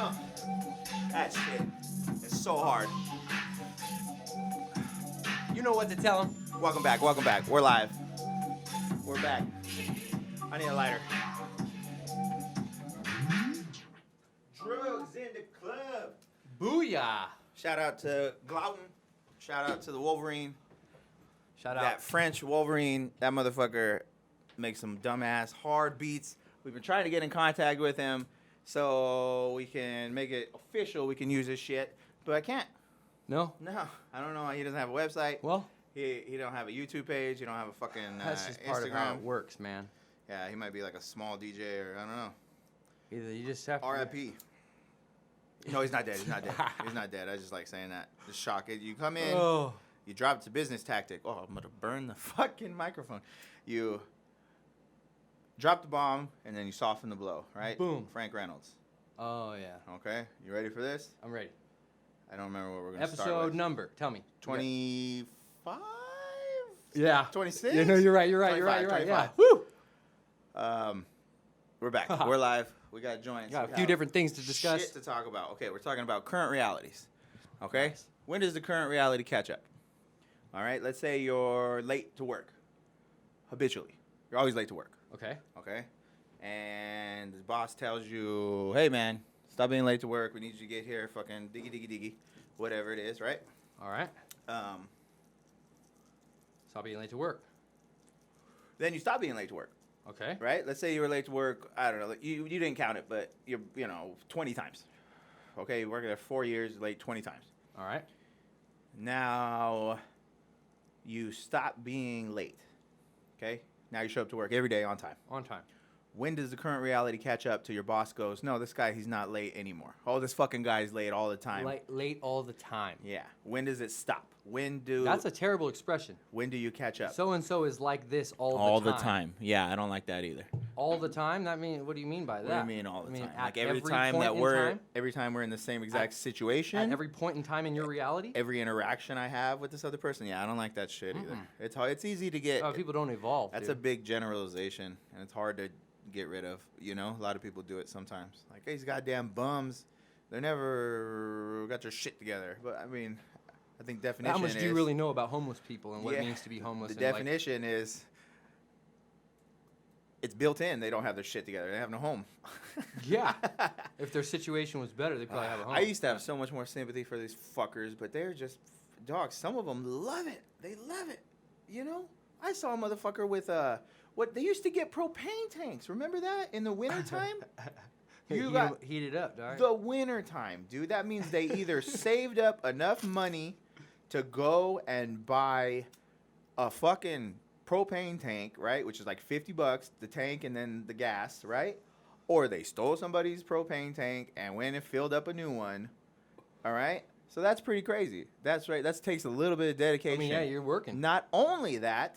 That shit is so hard. You know what to tell them. Welcome back. We're live. We're back. I need a lighter. Drugs in the club. Booyah. Shout out to Glauton. Shout out to the Wolverine. Shout out. That French Wolverine. That motherfucker makes some dumbass hard beats. We've been trying to get in contact with him so we can make it official. We can use his shit, but I can't. No? No, I don't know. He doesn't have a website. Well, he don't have a YouTube page. He don't have a fucking that's just part of how it Instagram. works, man. Yeah, he might be like a small DJ or I don't know. Either you just have to... R.I.P. No, he's not dead. He's not dead. He's not dead. I just like saying that. Just shock it. You come in, you drop. It's a business tactic. Oh, I'm gonna burn the fucking microphone. You drop the bomb and then you soften the blow, right? Boom. Frank Reynolds. Oh, yeah. Okay, you ready for this? I'm ready. I don't remember what we're gonna start Episode with. number. Tell me. 25? Yeah. 26? Yeah, no, you're right. 25. Yeah. Woo! We're back. We're live. We got joints. Got a We few have different things to discuss. Shit to talk about. Okay, we're talking about current realities. Okay? Nice. When does the current reality catch up? All right, let's say you're late to work. Habitually. You're always late to work. Okay. Okay? And the boss tells you, hey, man, stop being late to work. We need you to get here. Fucking diggy. Whatever it is, right? All right. Stop being late to work. Then you stop being late to work. Okay. Right? Let's say you were late to work, I don't know, you didn't count it, but you're, 20 times. Okay, you worked there 4 years, late 20 times. All right. Now, you stop being late. Okay? Now you show up to work every day on time. On time. When does the current reality catch up to your boss goes, no, this guy, he's not late anymore. Oh, this fucking guy's late all the time. Late all the time. Yeah. When does it stop? That's a terrible expression. When do you catch up? So-and-so is like this all the time. All the time. Yeah, I don't like that either. All the time? What do you mean by that? What do you mean all the time? at Like every every time point that in we're time? every time we're in the same exact situation. At every point in time in your reality? Every interaction I have with this other person, yeah, I don't like that shit either. It's hard. It's easy to get. Oh, people don't evolve. That's dude. a big generalization, and it's hard to get rid of. A lot of people do it sometimes. Like, hey, these goddamn bums, they never got their shit together. But I mean, I think definition. How much do you really know about homeless people and what it Yeah, means to be homeless? The definition is it's built in. They don't have their shit together. They have no home. Yeah. If their situation was better, they'd probably have a home. I used to have so much more sympathy for these fuckers, but they're just dogs. Some of them love it. They love it. I saw a motherfucker with what they used to get propane tanks. Remember that in the wintertime? Heat it up, dog. The wintertime, dude. That means they either saved up enough money to go and buy a fucking propane tank, right? Which is like $50, the tank and then the gas, right? Or they stole somebody's propane tank and went and filled up a new one. All right? So that's pretty crazy. That's right. That takes a little bit of dedication. I mean, yeah, you're working. Not only that,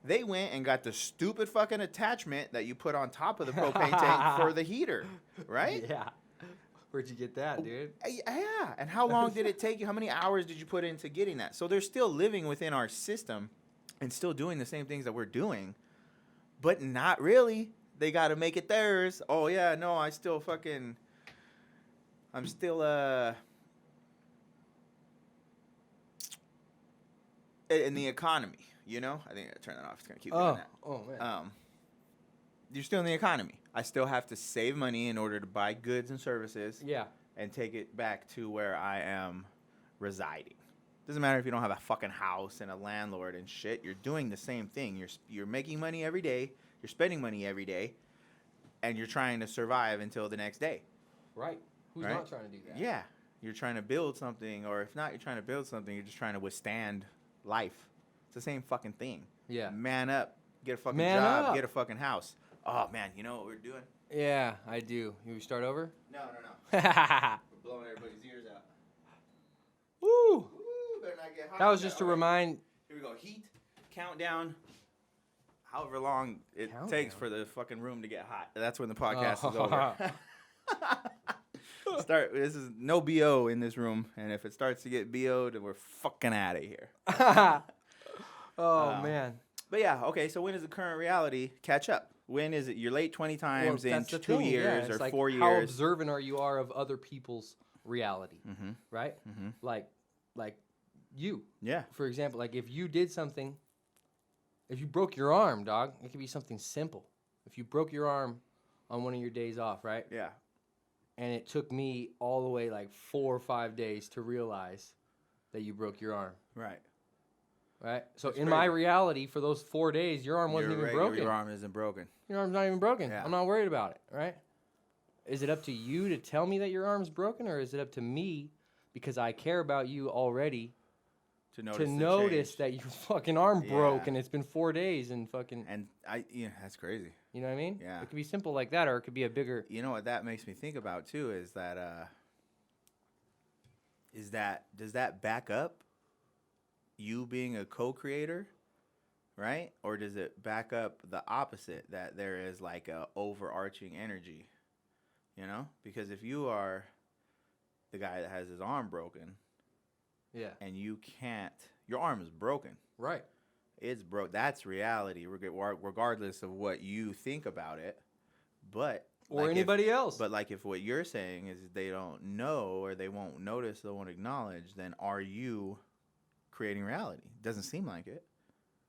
they went and got the stupid fucking attachment that you put on top of the propane tank for the heater, right? Yeah. Where'd you get that, dude? Yeah. And how long did it take you? How many hours did you put into getting that? So they're still living within our system and still doing the same things that we're doing, but not really. They got to make it theirs. Oh, yeah, no, I'm still in the economy, I think I turn that off. It's going to keep doing that. Oh, man. You're still in the economy. I still have to save money in order to buy goods and services. Yeah. And take it back to where I am residing. Doesn't matter if you don't have a fucking house and a landlord and shit. You're doing the same thing. You're making money every day. You're spending money every day. And you're trying to survive until the next day. Right. Who's Right? not trying to do that? Yeah. You're trying to build something. Or if not, you're trying to build something. You're just trying to withstand life. It's the same fucking thing. Yeah. Man up. Get a fucking Man job. up. Get a fucking house. Oh, man. You know what we're doing? Yeah, I do. You start over? No. We're blowing everybody's ears out. Woo! Ooh, better not get hot. That was just to All right. remind. Here we go. Heat, countdown, however long it takes for the fucking room to get hot. That's when the podcast is over. This is no BO in this room, and if it starts to get BO, then we're fucking out of here. Oh, man. But yeah, okay, so when does the current reality catch up? When is it? You're late 20 times in that's the 2 thing, years it's or like 4 how years. observant are of other people's reality, right? Like you, Yeah. for example, like if you did something, if you broke your arm, dog, it could be something simple. If you broke your arm on one of your days off, right? Yeah. And it took me all the way like 4 or 5 days to realize that you broke your arm. Right. Right? So That's in my crazy. reality, for those 4 days, your arm wasn't even broken. Your arm isn't broken. Your arm's not even broken. Yeah. I'm not worried about it, right? Is it up to you to tell me that your arm's broken, or is it up to me, because I care about you already, to notice that your fucking arm broke and it's been 4 days and fucking... And that's crazy. You know what I mean? Yeah. It could be simple like that, or it could be a bigger... You know what that makes me think about, too, is that, does that back up you being a co-creator, right? Or does it back up the opposite, that there is like a overarching energy, you know? Because if you are the guy that has his arm broken, and you can't, your arm is broken. Right. It's broke. That's reality, regardless of what you think about it. But or like anybody else. But like if what you're saying is they don't know or they won't notice, they won't acknowledge, then are you creating reality? Doesn't seem like it.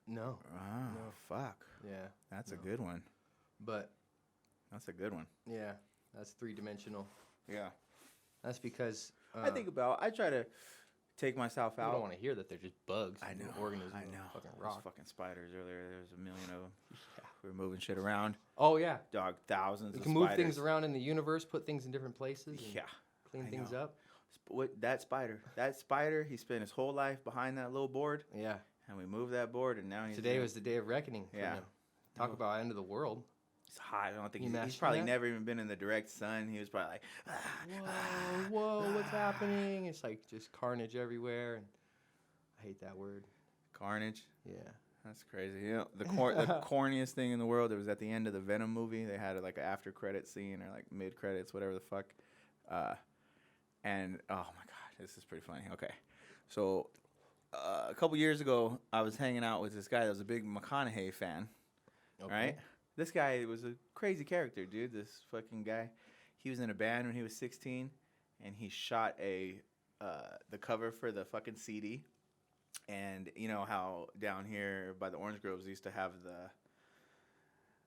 No. Oh, No. fuck. Yeah. That's a good one. But That's a good one. yeah, that's 3-dimensional. Yeah. That's because I try to take myself I out. don't want to hear that they're just bugs. I know. Organisms. I know. Fucking Those rock. fucking spiders earlier. There was a million of them. Yeah. We were moving shit around. Oh yeah. Dog, thousands You of can move spiders. things around in the universe, put things in different places. And Yeah. Clean I things know. up. That spider, he spent his whole life behind that little board, Yeah. and we moved that board, and now he's Today was the day of reckoning. For Yeah. them. Talk about end of the world. It's hot. I don't think You he's imagine probably that? never even been in the direct sun. He was probably like, Whoa, what's happening? It's like just carnage everywhere. And I hate that word. carnage. Yeah. That's crazy. You know, the corniest thing in the world, it was at the end of the Venom movie. They had like an after credit scene or like mid credits, whatever the fuck. And oh my god, this is pretty funny. Okay, so a couple years ago, I was hanging out with this guy that was a big McConaughey fan. Okay. Right? This guy was a crazy character, dude. This fucking guy. He was in a band when he was 16, and he shot the cover for the fucking CD. And you know how down here by the orange groves they used to have the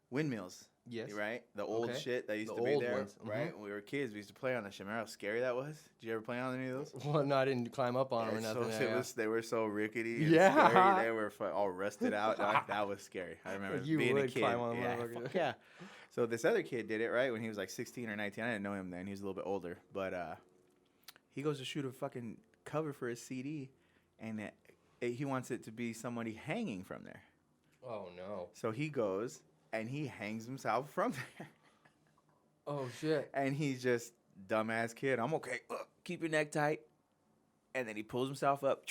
windmills, Yes. right? The old Okay. shit that used The to be old there, ones, right? When we were kids, we used to play on that shit. Remember how scary that was? Did you ever play on any of those? Well, no, I didn't climb up on them or Yeah, nothing. they were so rickety and Yeah. scary. They were all rusted out. That was scary. I remember You being a would kid. climb on a Yeah, motherfucker. fuck yeah. So this other kid did it, right, when he was like 16 or 19. I didn't know him then. He was a little bit older. But he goes to shoot a fucking cover for his CD, and he wants it to be somebody hanging from there. Oh, no. So he goes, and he hangs himself from there. Oh, shit. And he's just dumbass kid. I'm okay. Keep your neck tight. And then he pulls himself up.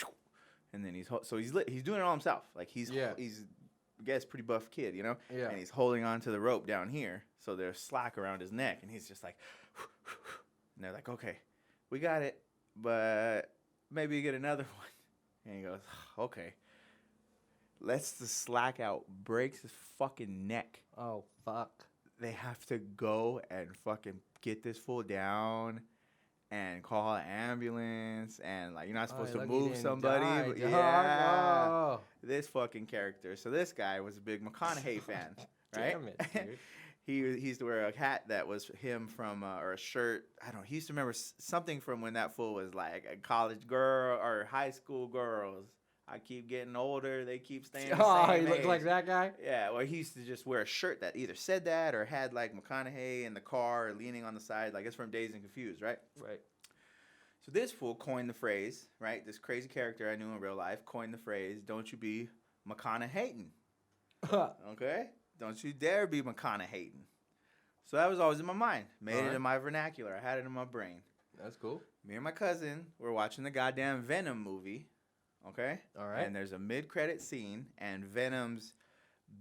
And then he's doing it all himself. Like he's I guess pretty buff kid, you know? Yeah. And he's holding on to the rope down here. So there's slack around his neck. And he's just like, and they're like, okay, we got it. But maybe you get another one. And he goes, okay. Lets the slack out. Breaks his fucking neck. Oh, fuck. They have to go and fucking get this fool down and call an ambulance, and like you're not supposed to move somebody. But yeah, Oh. this fucking character. So this guy was a big McConaughey fan, right? Damn it, dude. He used to wear a hat that was him from or a shirt. I don't know. He used to remember something from when that fool was like a college girl or high school girls. I keep getting older. They keep staying the same He looked age. like that guy? Yeah, well, he used to just wear a shirt that either said that or had like McConaughey in the car or leaning on the side. Like it's from Dazed and Confused, right? Right. So this fool coined the phrase, right? This crazy character I knew in real life coined the phrase, don't you be McConaughey-hating. Okay? Don't you dare be McConaughey-hating. So that was always in my mind. Made it in my vernacular. I had it in my brain. That's cool. Me and my cousin were watching the goddamn Venom movie. Okay? All right. And there's a mid-credit scene, and Venom's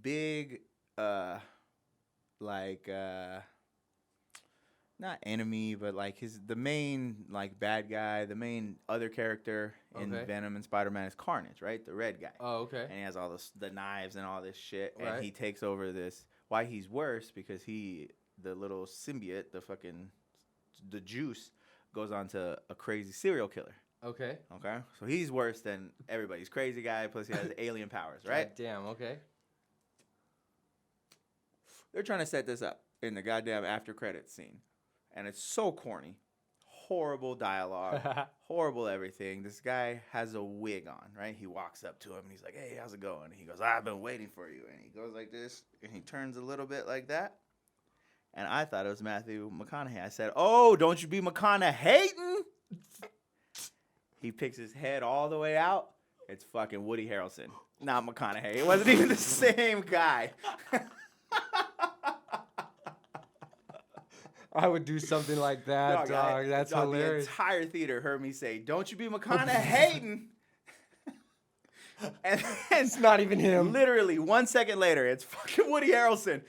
big, not enemy, but like the main like bad guy, the main other character in Venom and Spider-Man is Carnage, right? The red guy. Oh, okay. And he has all the knives and all this shit, Right. and he takes over this. why he's worse, because the little symbiote, the juice goes on to a crazy serial killer. Okay. Okay. So he's worse than everybody. He's a crazy guy, plus he has alien powers, right? God damn, okay. They're trying to set this up in the goddamn after credits scene. And it's so corny. Horrible dialogue. Horrible everything. This guy has a wig on, right? He walks up to him and he's like, hey, how's it going? And he goes, I've been waiting for you. And he goes like this, and he turns a little bit like that. And I thought it was Matthew McConaughey. I said, oh, don't you be McConaughey-hating? He picks his head all the way out. It's fucking Woody Harrelson, not McConaughey. It wasn't even the same guy. I would do something like that, dog. That's hilarious. The entire theater heard me say, don't you be McConaughey-hating. And it's not even him. Literally 1 second later, it's fucking Woody Harrelson.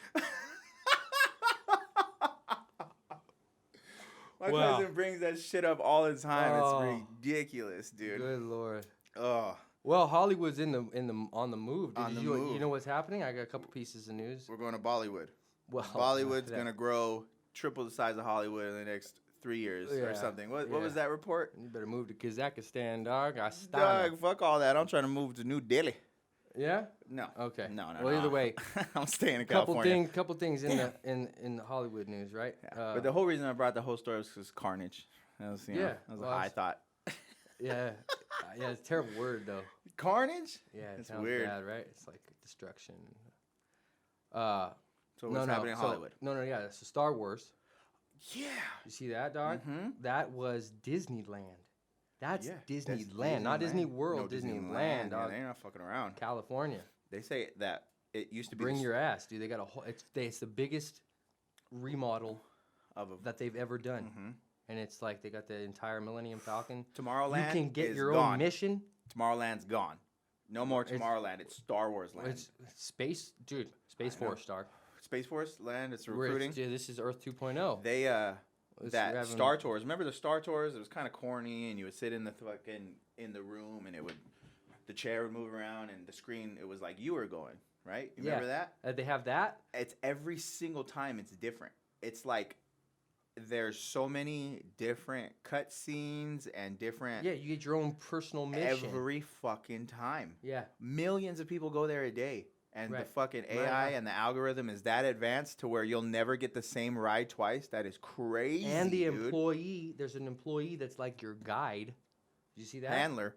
My cousin brings that shit up all the time. It's ridiculous, dude. Good Lord. Oh. Well, Hollywood's on the move. Move. You know what's happening? I got a couple pieces of news. We're going to Bollywood. Well, Bollywood's gonna grow triple the size of Hollywood in the next 3 years or something. What was that report? You better move to Kazakhstan, dog. Dog, fuck all that. I'm trying to move to New Delhi. Yeah? No. Okay. No. Well, either way, I'm staying in California. Couple things in the Hollywood news, right? Yeah. But the whole reason I brought the whole story was because Carnage. That was, that was a high thought. Yeah. Yeah, it's a terrible word, though. Carnage? Yeah, it sounds weird. bad, right? It's like destruction. So what's happening in Hollywood? Yeah, it's Star Wars. Yeah. You see that, dog? Mm-hmm. That was Disneyland. That's Disneyland, not Disney World. No, Disneyland, dog. Yeah, they're not fucking around. California. They say that it used to be. Bring your ass, dude. They got a whole. It's the biggest remodel that they've ever done, and it's like they got the entire Millennium Falcon. Tomorrowland. You can get your gone. own mission. Tomorrowland's gone. No more Tomorrowland. It's Star Wars land. It's space, dude. Space Force, dog. Space Force land. It's recruiting. This is Earth 2.0. They that Star Tours. Remember the Star Tours? It was kind of corny, and you would sit in the fucking in the room, and the chair would move around, and the screen. It was like you were going, right? You remember that? They have that. It's every single time. It's different. It's like there's so many different cut scenes and different. Yeah, you get your own personal mission every fucking time. Yeah, millions of people go there a day. And the fucking AI and the algorithm is that advanced to where you'll never get the same ride twice. That is crazy. And the employee, there's an employee that's like your guide. Did you see that? Handler,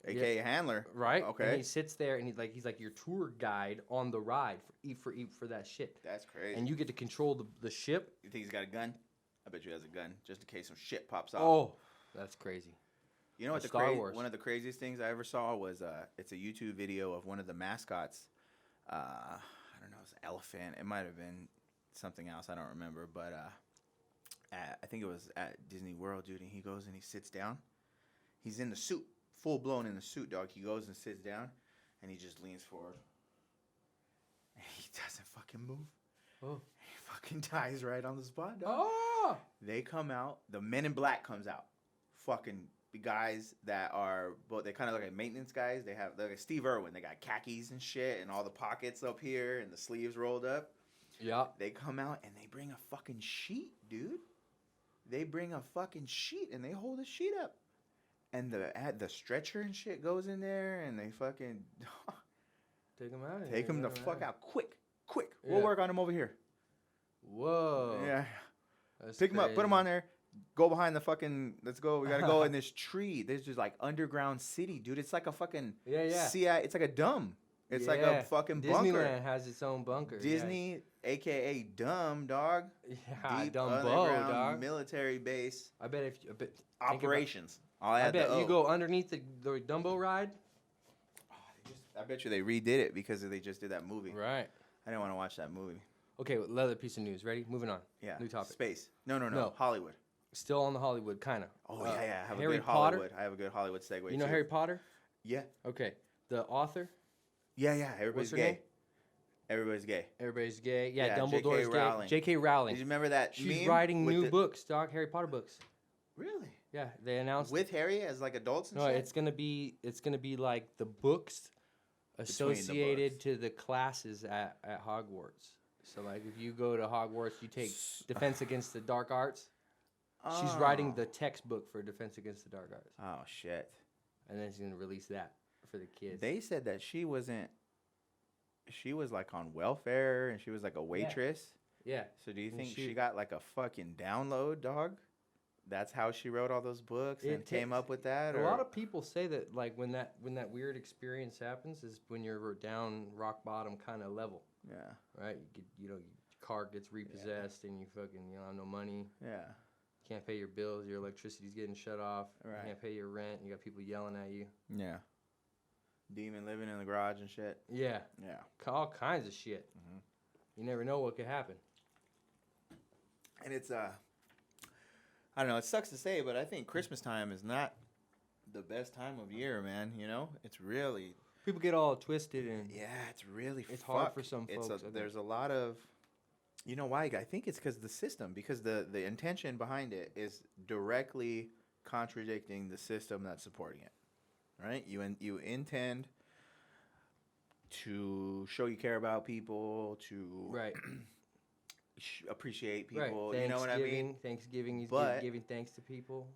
aka handler. Right. Okay. And he sits there and he's like your tour guide on the ride for that shit. That's crazy. And you get to control the ship. You think he's got a gun? I bet you he has a gun, just in case some shit pops off. Oh, that's crazy. You know what? One of the craziest things I ever saw was it's a YouTube video of one of the mascots. I don't know, it's an elephant. It might have been something else. I don't remember. But I think it was at Disney World, dude. And he goes and he sits down. He's in the suit, full blown in the suit, dog. He goes and sits down, and he just leans forward. And he doesn't fucking move. Oh. He fucking dies right on the spot, dog. Oh. They come out. The Men in Black comes out. Fucking the guys that are both, they kind of look like maintenance guys. They're like Steve Irwin. They got khakis and shit and all the pockets up here and the sleeves rolled up. Yeah. They come out and they bring a fucking sheet, dude. They bring a fucking sheet and they hold a sheet up. And the stretcher and shit goes in there and they fucking take them out. Take them the fuck out quick. Yeah. We'll work on them over here. Whoa. Yeah. That's Pick them up, put them on there. Go behind the fucking. Let's go. We gotta go in this tree. There's just like underground city, dude. It's like a fucking. Yeah. It's like a dome. It's like a fucking bunker. Disneyland has its own bunker. Disney, aka dumb dog. Yeah, deep Dumbo, underground dog. Military base. I bet Operations. I bet you go underneath the Dumbo ride. I bet you they redid it because they just did that movie. Right. I didn't want to watch that movie. Okay, another piece of news. Ready? Moving on. Yeah. New topic. Space. No. Hollywood. Still on the Hollywood, kind of. Oh, yeah. I have Harry a good Potter. Hollywood. I have a good Hollywood segue. You know Harry Potter? Yeah. Okay. The author? Yeah. Everybody's gay. Name? Everybody's gay. Everybody's gay. Yeah, J.K. Dumbledore's Rowling. gay. J.K. Rowling. Did you remember that She's meme writing new books, dog. Harry Potter books. Really? Yeah, they announced with Harry as like adults and shit? No, it's gonna be like the books associated to the classes at Hogwarts. So, like, if you go to Hogwarts, you take Defense Against the Dark Arts. She's writing the textbook for Defense Against the Dark Arts. Oh, shit. And then she's going to release that for the kids. They said that she was, like, on welfare, and she was, like, a waitress. Yeah. So do you think she got, like, a fucking download, dog? That's how she wrote all those books and came up with that? A lot of people say that, like, when that weird experience happens is when you're down rock bottom kind of level. Yeah. Right? Your car gets repossessed and you fucking, have no money. Yeah. Can't pay your bills. Your electricity's getting shut off. Right. You can't pay your rent. You got people yelling at you. Yeah. Demon living in the garage and shit. Yeah. Yeah. All kinds of shit. Mm-hmm. You never know what could happen. And it's, I don't know, it sucks to say, but I think Christmas time is not the best time of year, man. It's really... People get all twisted and... Yeah, it's really It's hard for some folks. There's a lot of... You know why? I think it's because the system, because the intention behind it is directly contradicting the system that's supporting it, right? You intend to show you care about people, to... Right. Appreciate people, right. You know what I mean? Thanksgiving, he's giving thanks to people.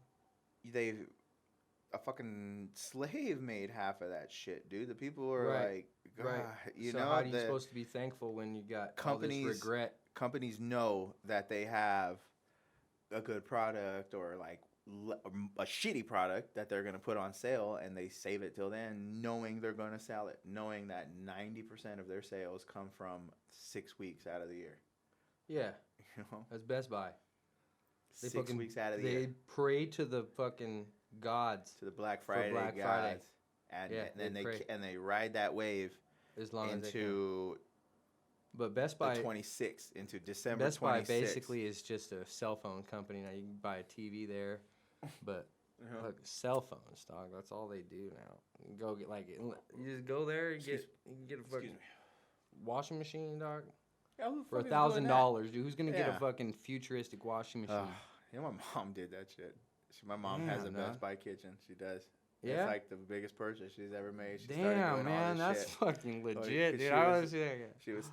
A fucking slave made half of that shit, dude. The people are like, God, right. So how are you supposed to be thankful when you got companies, all this regret? Companies know that they have a good product or like a shitty product that they're going to put on sale, and they save it till then, knowing they're going to sell it, knowing that 90% of their sales come from 6 weeks out of the year. Yeah, that's Best Buy. 6 weeks out of the year. They pray to the fucking gods. To the Black Friday gods. And then they ride that wave as long into as they can. But Best Buy, the 26th, into December 26th. Best Buy basically is just a cell phone company. Now you can buy a TV there, but look, cell phones, dog. That's all they do now. You go get you just go there and you can get a fucking washing machine, dog. Yeah, for $1,000, dude. Who's gonna get a fucking futuristic washing machine? My mom did that shit. My mom has a Best Buy kitchen. She does. Yeah, it's like the biggest purchase she's ever made. She Damn, man, that's shit. Fucking legit, dude. I was She was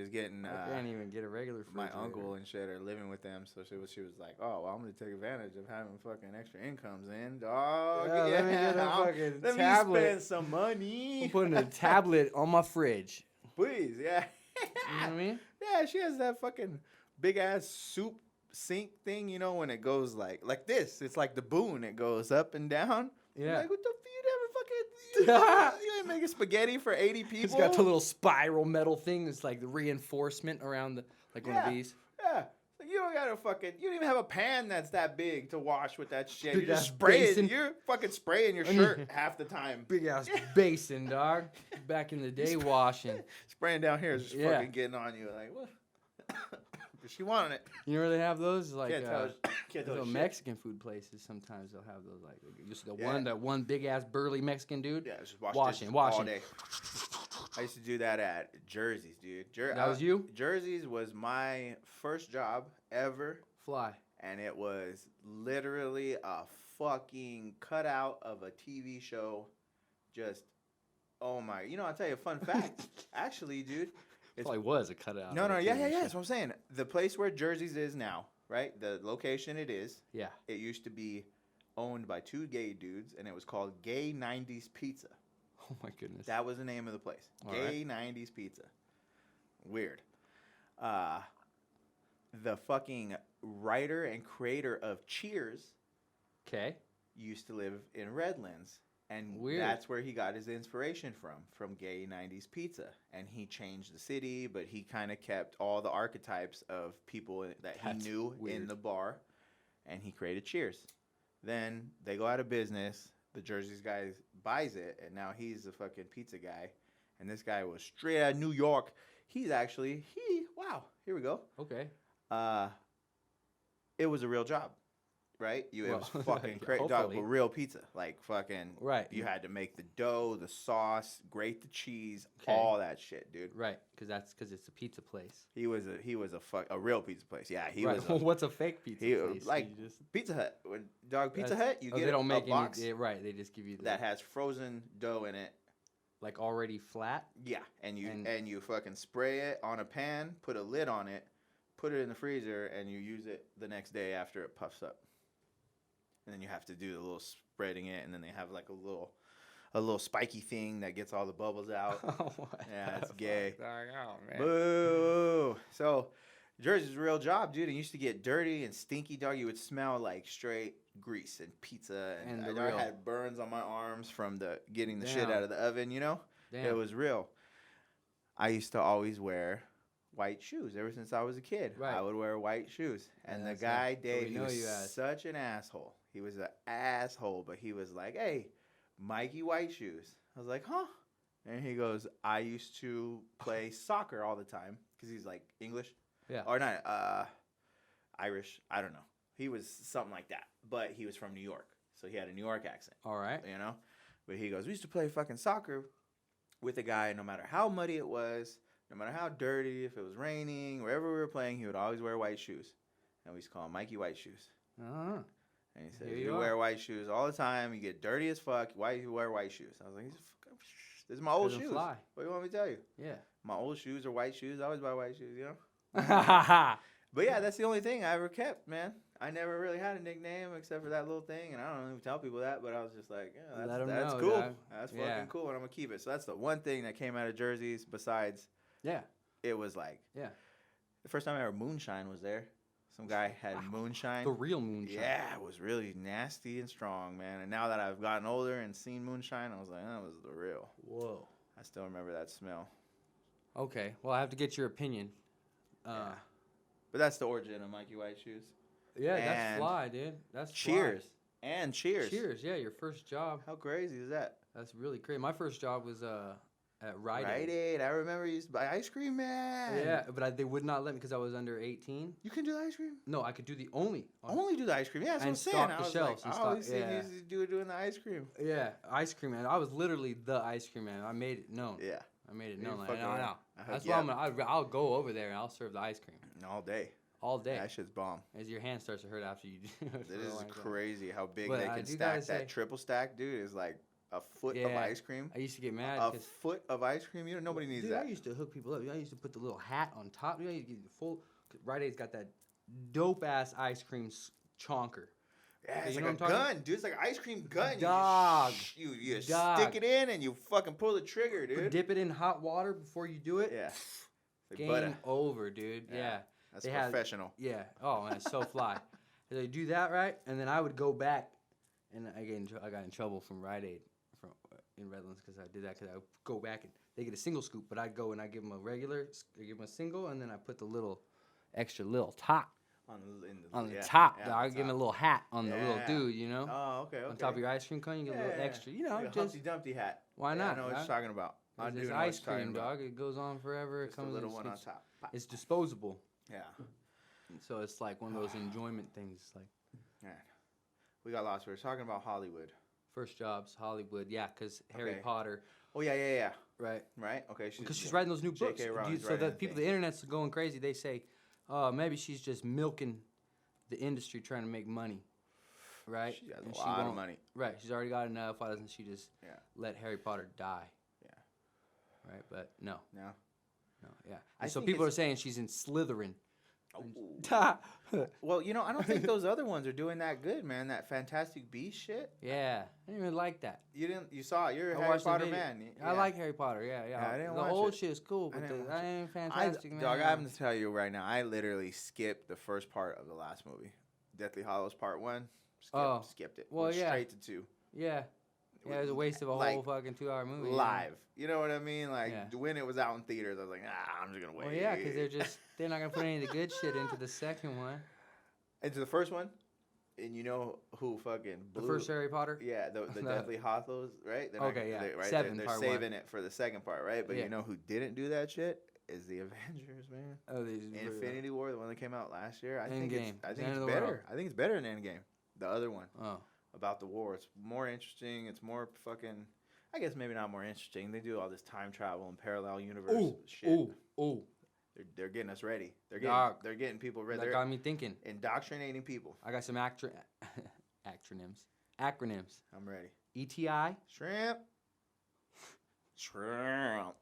getting. I can't even get a regular fridge. My uncle and shit are living with them, so she was like, "Oh, well, I'm gonna take advantage of having fucking extra incomes in, dog. Let me get a fucking tablet. Let me spend some money. I'm putting a tablet on my fridge. Please, yeah. You know what I mean? Yeah, she has that fucking big ass soup sink thing, when it goes like this. It's like the Boone. It goes up and down. Yeah. Like, what the you never fucking you ain't making spaghetti for 80 people. It's got the little spiral metal thing. It's like the reinforcement around the one of these. Yeah. Like, you don't even have a pan that's that big to wash with that shit. Big You just spray basin. it. You're fucking spraying your shirt half the time. Big ass basin, dog. Back in the day, washing. Spraying down here is just fucking getting on you. Like, what? But she wanted it. You know where they have those? Like, can't tell Mexican food places, sometimes they'll have those. Like, just that one big ass burly Mexican dude. Yeah, just washing all day. I used to do that at Jersey's, dude. That was you? Jersey's was my first job ever. Fly. And it was literally a fucking cutout of a TV show. Just, oh my. I'll tell you a fun fact. Actually, dude. It probably was a cutout. No, yeah. That's what I'm saying. The place where Jersey's is now, right? The location it is. Yeah. It used to be owned by two gay dudes, and it was called Gay 90s Pizza. Oh, my goodness. That was the name of the place. Gay 90s Pizza. Weird. The fucking writer and creator of Cheers used to live in Redlands. And that's where he got his inspiration from Gay 90s Pizza. And he changed the city, but he kind of kept all the archetypes of people that he knew in the bar. And he created Cheers. Then they go out of business. The Jersey's guy buys it, and now he's the fucking pizza guy. And this guy was straight out of New York. Wow, here we go. Okay. It was a real job. Right? It was fucking crazy. Dog, but real pizza. Like fucking. Right. You had to make the dough, the sauce, grate the cheese, all that shit, dude. Right. Because it's a pizza place. He was a real pizza place. Yeah, he was. What's a fake pizza place? Like Pizza Hut. Pizza Hut, you get they don't make a box. Right. They just give you that has frozen dough in it. Like already flat? Yeah, and you fucking spray it on a pan, put a lid on it, put it in the freezer, and you use it the next day after it puffs up. And then you have to do the little spreading it, and then they have like a little spiky thing that gets all the bubbles out. Yeah, it's gay. Oh, man. Boo! So, Jersey's a real job, dude. It used to get dirty and stinky, dog. You would smell like straight grease and pizza. And I had burns on my arms from getting the shit out of the oven, you know? Damn. It was real. I used to always wear white shoes ever since I was a kid. Right. I would wear white shoes. And the guy, Dave, he was such an asshole. He was an asshole, but he was like, hey, Mikey white shoes. I was like, huh? And he goes, I used to play soccer all the time because he's like English. Yeah. Or not, Irish. I don't know. He was something like that, but he was from New York. So he had a New York accent. All right. You know? But he goes, we used to play fucking soccer with a guy no matter how muddy it was, no matter how dirty, if it was raining, wherever we were playing, he would always wear white shoes. And we used to call him Mikey White Shoes. Uh-huh. And he said, you wear white shoes all the time. You get dirty as fuck. Why you wear white shoes? I was like, this is my old shoes. Fly. What do you want me to tell you? Yeah. My old shoes are white shoes. I always buy white shoes, you know? But yeah, that's the only thing I ever kept, man. I never really had a nickname except for that little thing. And I don't even tell people that, but I was just like, yeah, that's cool. Dog. That's fucking cool. And I'm going to keep it. So that's the one thing that came out of Jersey's besides. Yeah. It was like. Yeah. The first time I ever moonshine was there. Some guy had moonshine. The real moonshine. Yeah, it was really nasty and strong, man. And now that I've gotten older and seen moonshine, I was like, that was the real. Whoa. I still remember that smell. Okay. Well, I have to get your opinion. Yeah. But that's the origin of Mikey White Shoes. Yeah, that's fly, dude. That's Cheers. Fly. And cheers. Cheers, yeah, your first job. How crazy is that? That's really crazy. My first job was at Rite Aid. Rite Aid. I remember you used to buy ice cream, man. Yeah, but they would not let me because I was under 18. You can do the ice cream? No, I could do the only do the ice cream. Yeah, that's what I'm saying. I was like, I always seen you doing the ice cream. Yeah, ice cream man. I was literally the ice cream man. I made it known. Yeah. I made it known. Like, no. That's why I'll go over there and I'll serve the ice cream. All day. All day. That shit's bomb. As your hand starts to hurt after you do it. It is crazy how big they can stack. That triple stack, dude, is like a foot of ice cream. I used to get mad. A foot of ice cream? Nobody needs that. I used to hook people up. I used to put the little hat on top. You get the full. Rite Aid's got that dope-ass ice cream chonker. Yeah, it's like a gun, dude. It's like an ice cream gun. Dog. You stick it in and you fucking pull the trigger, dude. Dip it in hot water before you do it. Yeah. Like Game over, dude. Yeah. That's professional. Yeah. Oh, man, it's so fly. They do that, right? And then I would go back, and I got in trouble from Rite Aid in Redlands because I did that because I would go back and they get a single scoop, but I'd go and I give them I give them a single, and then I put the little extra little top on the top. Yeah, I give them a little hat on the little dude, you know? Oh, okay. On top of your ice cream cone, you get a little extra, you know? Like a Humpty Dumpty hat. Why not? I know what you're talking about. It's ice cream, dog. It goes on forever. It comes a little one on top. It's disposable. Yeah. So it's like one of those enjoyment things. Like, all right. We got lost. We were talking about Hollywood. First jobs, Hollywood. Yeah, because Harry Potter. Oh, yeah. Right. Okay. Because she's writing those new books. So that people, the internet's going crazy. They say, maybe she's just milking the industry trying to make money. Right? She has a lot of money. Right. She's already got enough. Why doesn't she just let Harry Potter die? Yeah. Right? But no. Yeah. So people are saying she's in Slytherin. Well, I don't think those other ones are doing that good, man. That Fantastic Beasts shit. Yeah, I didn't even like that. You saw it. You're a Harry Potter man. I like Harry Potter. Yeah. I didn't the watch old shit is cool, but that ain't fantastic, man. Dog, I'm gonna tell you right now. I literally skipped the first part of the last movie, Deathly Hallows Part 1. Skipped it. Well, straight to 2. Yeah. Yeah, it was a waste of a whole fucking 2-hour movie. Live. You know what I mean? Like, when it was out in theaters, I was like, I'm just going to wait. Well, yeah, because they're not going to put any of the good shit into the second one. Into the first one? And you know who fucking blew? The first Harry Potter? Yeah, the Deathly Hallows, right? They're saving it for the second part, right? But you know who didn't do that shit? Is the Avengers, man. Oh, Infinity War, the one that came out last year. I think it's better. World. I think it's better than Endgame. The other one. Oh. About the war. It's more interesting. It's more fucking... I guess maybe not more interesting. They do all this time travel and parallel universe shit. Ooh. They're getting us ready. They're getting people ready. That got me thinking. Indoctrinating people. I got some acronyms. I'm ready. E.T.I. Shrimp. Shrimp.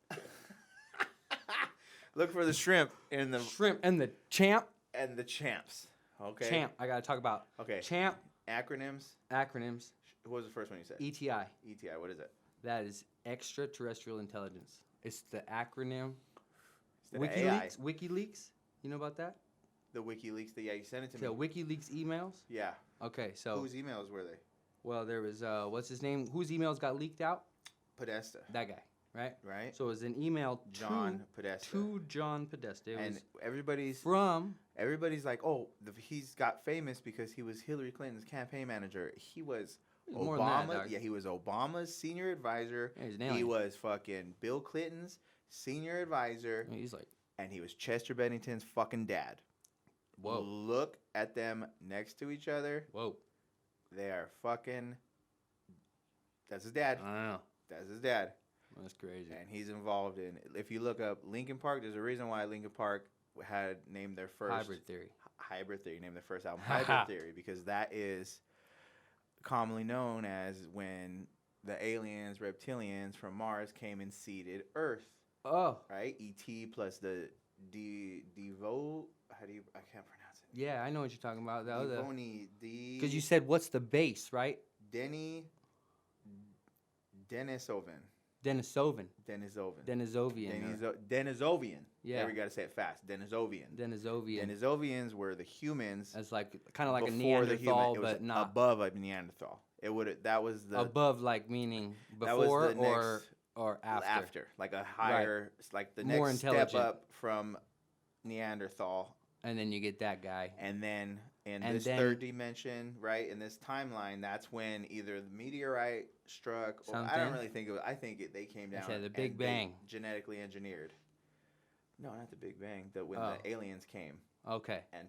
Look for the shrimp in the shrimp and the champ and the champs. Okay. Champ. I gotta talk about. Okay. Champ. Acronyms. What was the first one you said? E.T.I. E.T.I. What is it? That is extraterrestrial intelligence. It's the acronym. It's the AI. WikiLeaks. You know about that? The WikiLeaks. Yeah, you sent it to me. The WikiLeaks emails. Yeah. Okay, so whose emails were they? Well, there was what's his name? Whose emails got leaked out? Podesta. That guy, right? Right. So it was an email John Podesta. To John Podesta. And everybody's like, oh, he's got famous because he was Hillary Clinton's campaign manager. He was Obama. Yeah, he was Obama's senior advisor. Yeah, he was fucking Bill Clinton's senior advisor. He's like, and he was Chester Bennington's fucking dad. Whoa. Look at them next to each other. Whoa. They are fucking. That's his dad. I don't know. That's his dad. That's crazy. And he's involved in. If you look up Linkin Park, there's a reason why Linkin Park had named their first Hybrid Theory. Named their first album Hybrid Theory, because that is commonly known as when the aliens, reptilians from Mars came and seeded Earth. Oh. Right? E.T. plus the Devo. How do you? I can't pronounce it. Yeah, I know what you're talking about. That was because you said what's the base, right? Denisovan. Denisovian. Yeah. There we gotta say it fast. Denisovian. Denisovians were the humans. As kind of like a Neanderthal, but not above a Neanderthal. That was the above, like meaning before or after. After, like a higher, like the more next step up from Neanderthal. And then you get that guy. And then this third dimension, right, in this timeline, that's when either the meteorite struck, or I don't really think it was, they came down. The Big Bang. Genetically engineered. No, not the Big Bang. When the aliens came. Okay. And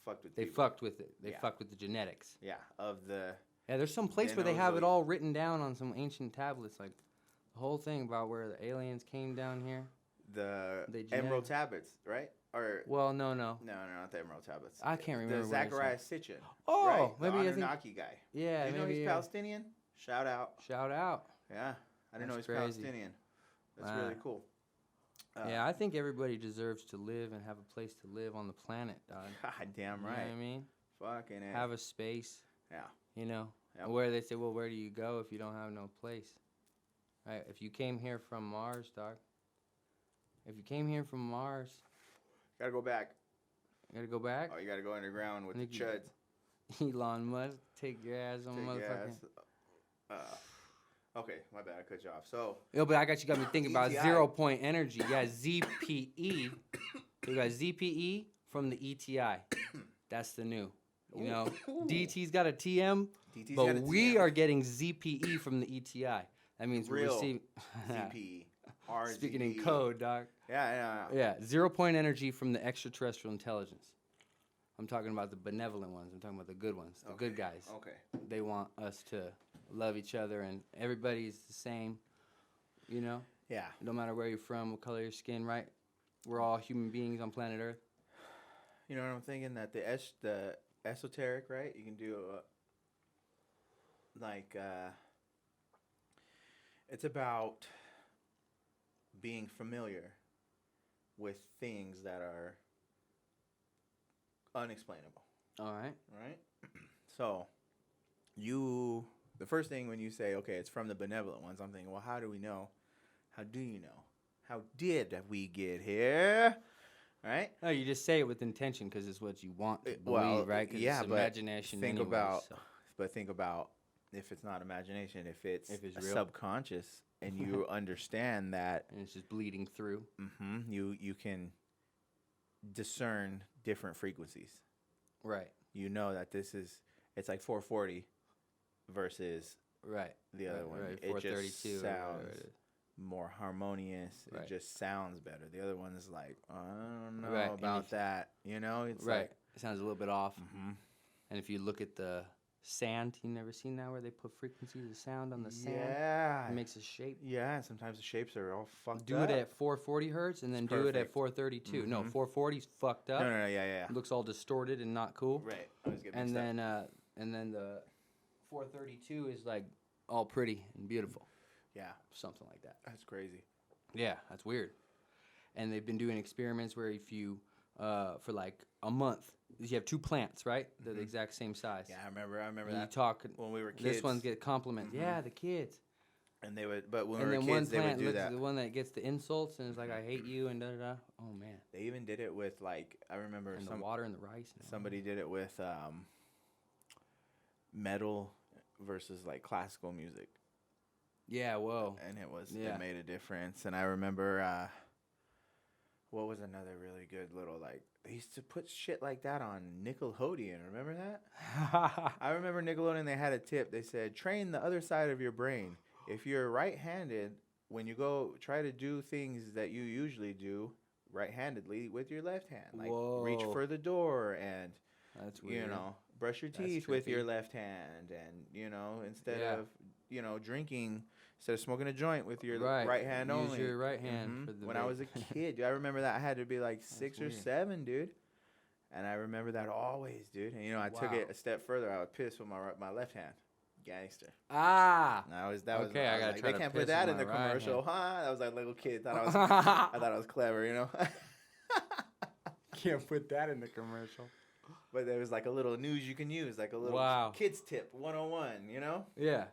fucked with They fucked with it. They fucked with the genetics. Yeah, of the... Yeah, there's some place where they have it all written down on some ancient tablets, like the whole thing about where the aliens came down here. The Emerald Tablets, right? Well, no. No, not the Emerald Tablets. I can't remember. The Zachariah Sitchin. Oh, right? Maybe the Anunnaki guy. Yeah, you know he's Palestinian? Shout out. Yeah, I didn't know he's Palestinian. That's really cool. Yeah, I think everybody deserves to live and have a place to live on the planet, dog. God damn right. You know what I mean? Fucking it. Have a space. Yeah. You know? Yep. Where they say, well, where do you go if you don't have no place? Right? If you came here from Mars, dog. If you came here from Mars. Gotta go back. You gotta go back? Oh, you gotta go underground with the chuds. Elon Musk, take your ass on motherfucking. Okay, my bad, I cut you off. So. Yo, but you got me thinking about 0 point energy. You got Z.P.E. You got Z.P.E. from the E.T.I. That's the new. You know, DT's got a TM, but we are getting Z.P.E. from the E.T.I. That means we're receiving Z.P.E. Speaking in code, dog. Yeah. 0 point energy from the extraterrestrial intelligence. I'm talking about the benevolent ones. I'm talking about the good ones, the good guys. Okay. They want us to love each other, and everybody's the same, you know? Yeah. No matter where you're from, what color your skin, right? We're all human beings on planet Earth. You know what I'm thinking? That the esoteric, right? You can do it's about being familiar with things that are unexplainable. All right. Right? So, the first thing when you say, okay, it's from the benevolent ones, I'm thinking, well, how do we know? How do you know? How did we get here? Right? No, you just say it with intention because it's what you want to believe, right? Yeah, it's imagination. Think about if it's not imagination, if it's real. Subconscious, and you understand that, and it's just bleeding through. Mm-hmm. You can discern different frequencies. Right. You know that it's like 440 versus the other one. Right. It 432 just sounds more harmonious. Right. It just sounds better. The other one is like, I don't know about that. You know, it's it sounds a little bit off. Mm-hmm. And if you look at the sand, you never seen that where they put frequencies of sound on the sand? Yeah. It makes a shape. Yeah, sometimes the shapes are all fucked up. Do it at 440 hertz and then do it at 432. Mm-hmm. No, 440's fucked up. No, yeah. It looks all distorted and not cool. Right. I was getting mixed up. And then the 432 is like all pretty and beautiful. Yeah. Something like that. That's crazy. Yeah, that's weird. And they've been doing experiments where if you, for like a month, you have 2 plants, right? They're the exact same size. Yeah, I remember and that. You talk when we were kids. This one get compliments. Yeah, the kids. And they would, but when and we were then kids, one they would plant do looks that. at the one that gets the insults and is like, I hate you, and da-da-da. Oh, man. They even did it with, like, I remember and the water and the rice. And somebody did it with metal versus, like, classical music. Yeah, whoa. And it made a difference. And I remember, what was another really good little, like, they used to put shit like that on Nickelodeon. Remember that? I remember Nickelodeon, they had a tip. They said, train the other side of your brain. If you're right-handed, when you go try to do things that you usually do right-handedly with your left hand. Like, reach for the door and, that's weird. brush your teeth with your left hand. And, instead of, drinking... Instead of smoking a joint with your right hand only. Use your right hand for the When I was a kid, dude, I remember that. I had to be like 6 or 7, dude. And I remember that always, dude. And, I took it a step further. I would piss with my left hand. Gangster. Ah. That was okay, I gotta like, try they to can't piss put that with in the my right commercial, hand. huh? That was like little kid. I thought I was clever, Can't put that in the commercial. But there was like a little news you can use, like a little kids tip 101, Yeah.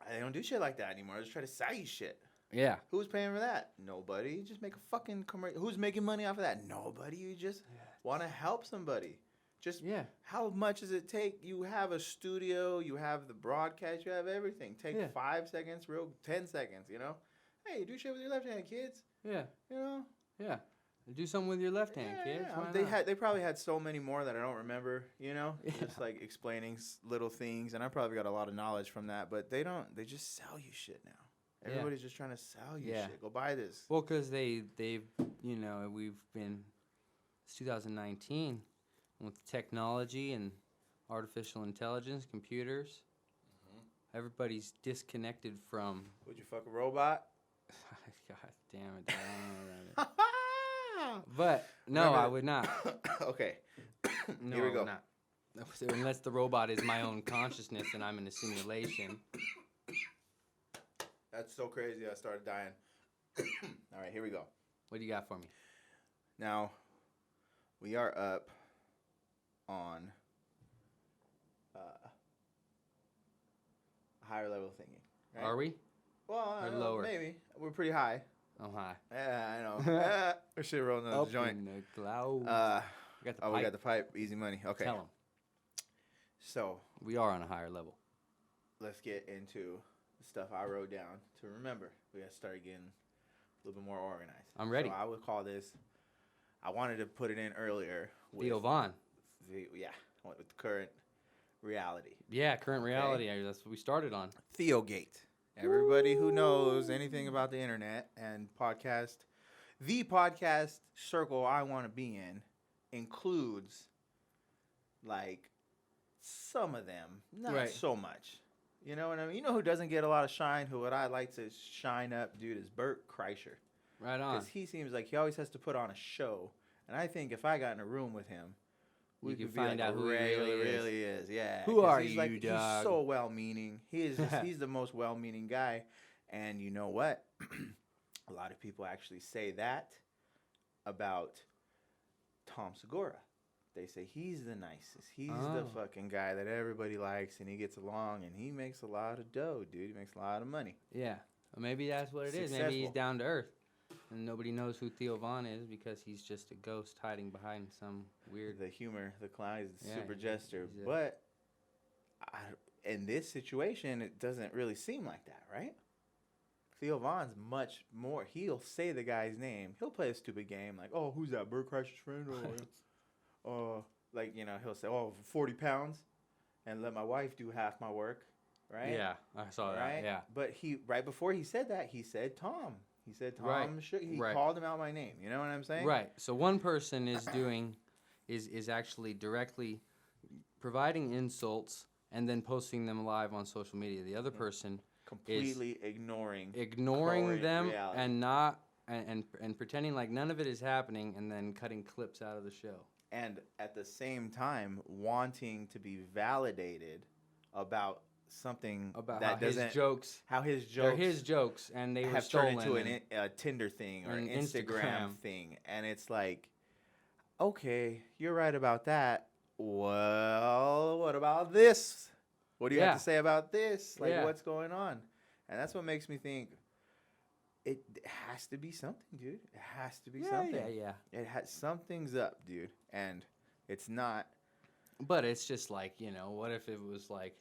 I don't do shit like that anymore. I just try to sell you shit. Yeah. Who's paying for that? Nobody. You just make a fucking commercial. Who's making money off of that? Nobody. You just want to help somebody. Just how much does it take? You have a studio. You have the broadcast. You have everything. Take 5 seconds, 10 seconds, Hey, do shit with your left hand, kids. Yeah. Yeah. Do something with your left hand, kids. They probably had so many more that I don't remember, just like explaining little things, and I probably got a lot of knowledge from that, but they just sell you shit now. Everybody's just trying to sell you shit. Go buy this. Well, because they've it's 2019 with technology and artificial intelligence, computers. Everybody's disconnected from. Would you fuck a robot? God damn it. I don't know about it. But no, I would not. Okay. No, Here we go. Not. Unless the robot is my own consciousness and I'm in a simulation. That's so crazy. I started dying. All right, here we go. What do you got for me? Now, we are up on higher level thinking. Right? Are we? Well, or lower? Maybe. We're pretty high. I'm high. Yeah, I know. We should roll another joint. In the clouds. We got the pipe. Easy money. Okay. Tell them. So. We are on a higher level. Let's get into the stuff I wrote down to remember. We got to start getting a little bit more organized. I'm ready. So I would call this, I wanted to put it in earlier. Theo Von. With the current reality. Yeah, current reality. That's what we started on. Theogate. Everybody who knows anything about the internet and podcast, the podcast circle I want to be in includes, like, some of them, not so much. You know what I mean? You know who doesn't get a lot of shine, who what I like to shine up, dude, is Bert Kreischer. Right on. Because he seems like he always has to put on a show. And I think if I got in a room with him, we could find out who he really is. Yeah. Who are you, dog? He's so well-meaning. He's the most well-meaning guy. And you know what? A lot of people actually say that about Tom Segura. They say he's the nicest. He's the fucking guy that everybody likes, and he gets along, and he makes a lot of dough, dude. He makes a lot of money. Yeah. Well, maybe that's what it is. Maybe he's down to earth. And nobody knows who Theo Von is because he's just a ghost hiding behind some weird... The humor, the clown, he's the super jester. But in this situation, it doesn't really seem like that, right? Theo Von's much more... He'll say the guy's name. He'll play a stupid game like, oh, who's that, Bert Kreischer's friend? He'll say, 40 pounds and let my wife do half my work, right? Yeah, I saw that, yeah. But right before he said that, he said Tom. He said Tom. He called him out by name. You know what I'm saying? Right. So one person is actually directly providing insults and then posting them live on social media. The other person completely ignoring them reality. and pretending like none of it is happening and then cutting clips out of the show. And at the same time wanting to be validated about something about that how his jokes. They're his jokes, and they were have stolen. turned into a Tinder thing or an Instagram thing, and it's like, okay, you're right about that. Well, what about this? What do you have to say about this? Like, what's going on? And that's what makes me think it has to be something, dude. It has to be something. It has something's up, dude, and it's not. But it's just like, you know, what if it was like,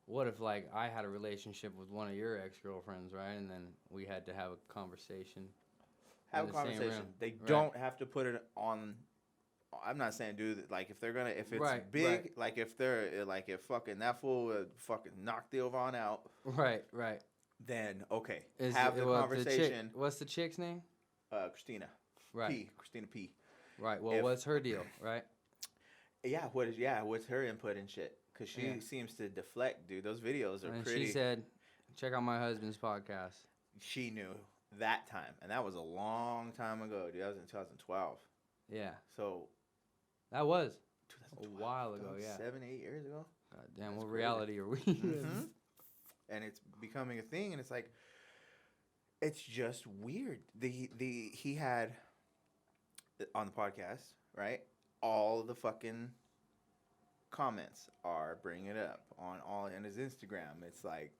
what if like I had a relationship with one of your ex-girlfriends, right? And then we had to have a conversation. Have a conversation. They don't have to put it on. I'm not saying, dude, like if it's big, like if they're like if fucking that fool would fucking knock the Ovon out. Right. Then okay, have the conversation. What's the chick's name? Christina. Right. Christina P. Right. Well, what's her deal? Right. Yeah. What's her input and shit? Because she seems to deflect, dude. Those videos are pretty. She said, "Check out my husband's podcast." She knew that time, and that was a long time ago, dude. That was in 2012. Yeah. So. That was a while ago. 7, 8 years ago. God damn, what reality are we in? Mm-hmm. And it's becoming a thing, and it's like, it's just weird. He had on the podcast, right? All the fucking comments are bringing it up on his Instagram. It's like,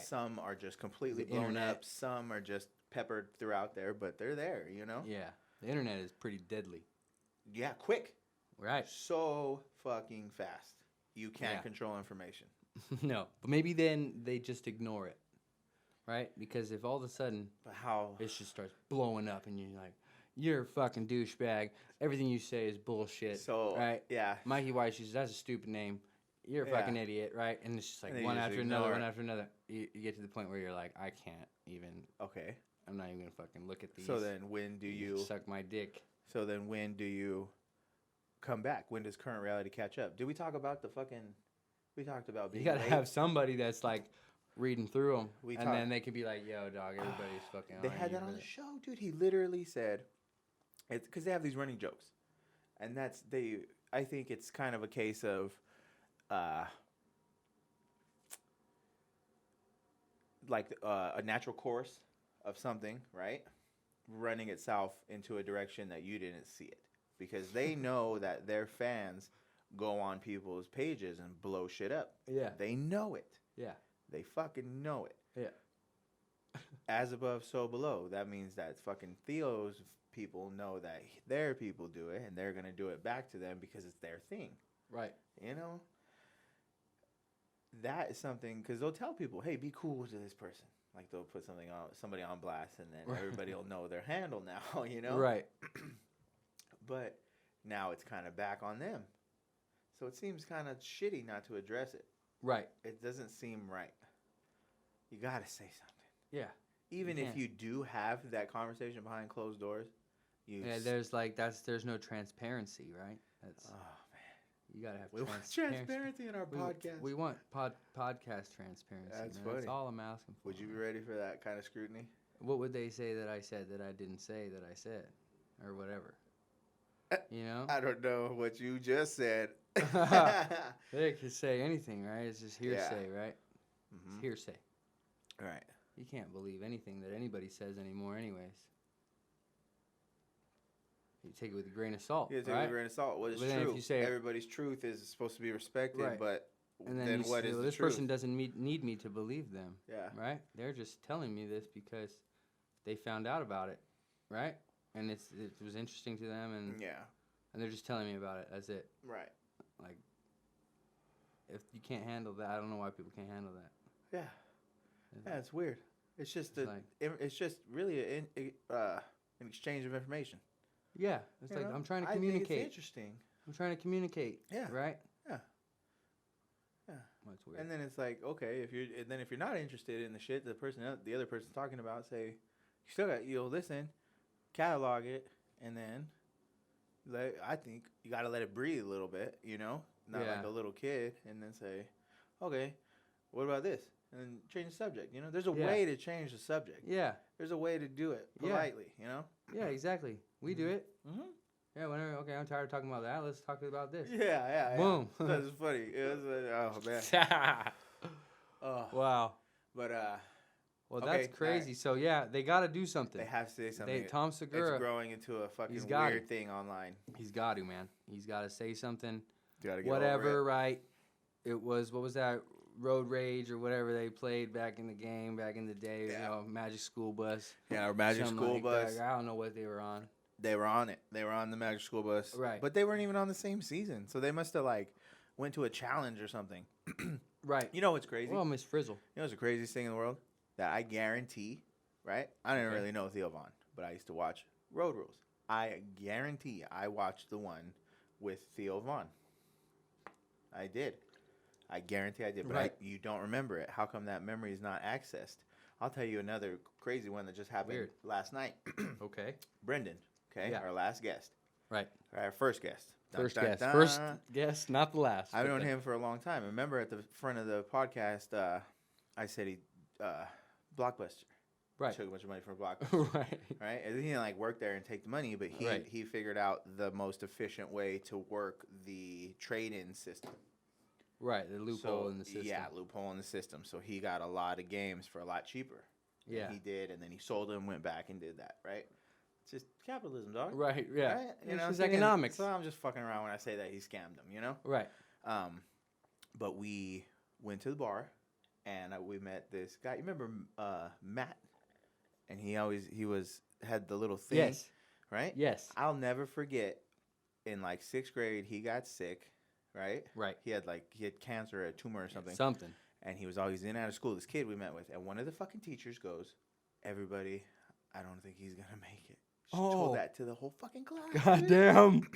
some are just completely blown up, some are just peppered throughout there, but they're there, you know? Yeah, the internet is pretty deadly. Yeah, quick. Right. So fucking fast. You can't control information. No, but maybe then they just ignore it, right? Because if all of a sudden it just starts blowing up and you're like, you're a fucking douchebag. Everything you say is bullshit. So, right? Yeah. Mikey WHTShoes, that's a stupid name. You're a fucking idiot, right? And it's just like one after another. You get to the point where you're like, I can't even. Okay. I'm not even going to fucking look at these. So then when do you suck my dick? So then when do you come back? When does current reality catch up? Did we talk about we talked about being You got to late? have somebody that's like reading through them. Then they can be like, yo, dog, everybody's fucking They had that on the show, dude. He literally said, it's because they have these running jokes. And I think it's kind of a case of, like a natural course of something, right? Running itself into a direction that you didn't see it. Because they know that their fans go on people's pages and blow shit up. Yeah. They know it. Yeah. They fucking know it. Yeah. As above, so below. That means that fucking Theo's people know that their people do it, and they're going to do it back to them because it's their thing. Right. You know? That is something, because they'll tell people, hey, be cool to this person. Like they'll put somebody on blast, and then everybody will know their handle now, you know? Right. But now it's kind of back on them. So it seems kind of shitty not to address it. Right. It doesn't seem right. You got to say something. Yeah. Even if you do have that conversation behind closed doors, there's no transparency, right? That's man. You got to have transparency in our podcast. We want podcast transparency. That's man. funny. That's all I'm asking for. Would you be ready for that kind of scrutiny? What would they say that I said that I didn't say that I said, or whatever? You know? I don't know what you just said. They could say anything, right? It's just hearsay, right? Mm-hmm. It's hearsay. Right. You can't believe anything that anybody says anymore anyways. You take it with a grain of salt, take it with a grain of salt. What is true? If you say everybody's truth is supposed to be respected, but then what is the truth? This person doesn't need me to believe them. Yeah. Right? They're just telling me this because they found out about it, right? And it was interesting to them, and they're just telling me about it. That's it. Right. Like, if you can't handle that, I don't know why people can't handle that. Yeah, it's weird. It's just it's just really an exchange of information. Yeah, it's like I'm trying to communicate. I think it's interesting. I'm trying to communicate. Yeah. Right. Yeah. Yeah. That's weird. And then it's like, okay, if you're not interested in the shit the other person's talking about, say, you'll listen, catalog it, and then I think you got to let it breathe a little bit, you know, not like a little kid, and then say, okay, what about this? And then change the subject, you know. There's a way to change the subject. Yeah. There's a way to do it politely, you know. Yeah, exactly. We do it. Mm-hmm. Yeah, whenever, okay, I'm tired of talking about that. Let's talk about this. Yeah. Boom. That's funny. It was, oh, man. Wow. But well, okay, that's crazy. Right. So yeah, they got to do something. They have to say something. Tom Segura. It's growing into a fucking weird thing online. He's got to, man. He's got to say something. Gotta get whatever, over it. Right? It was, what was that? Road Rage or whatever they played back in the game, back in the day. Yeah. You know, Magic School Bus. Yeah, or Magic School Bus. That. I don't know what they were on. They were on it. They were on the Magic School Bus. Right. But they weren't even on the same season. So they must have, like, went to a challenge or something. Right. You know what's crazy? Well, Miss Frizzle. You know what's the craziest thing in the world? That I guarantee, right? I didn't really know Theo Von, but I used to watch Road Rules. I guarantee I watched the one with Theo Von. I did. I guarantee I did, but you don't remember it. How come that memory is not accessed? I'll tell you another crazy one that just happened last night. Okay. Brendan, our last guest. Right. Our first guest. First guest, not the last. I've known him for a long time. Remember at the front of the podcast, I said he, Blockbuster. Right. Took a bunch of money from Blockbuster. Right. Right? And he didn't like work there and take the money, but he figured out the most efficient way to work the trade-in system. Right, the loophole in the system. Yeah, loophole in the system. So he got a lot of games for a lot cheaper. Yeah. He did, and then he sold them, went back and did that, right? It's just capitalism, dog. Right, yeah. Right? You know, it's economics. So I'm just fucking around when I say that he scammed them, you know? Right. But we went to the bar, and we met this guy. You remember Matt? And he had the little thing. Yes. Right? Yes. I'll never forget, in like 6th grade, he got sick. Right? Right. He had cancer or a tumor or something. Something. And he was always in and out of school. This kid we met with. And one of the fucking teachers goes, everybody, I don't think he's going to make it. She told that to the whole fucking class. God damn.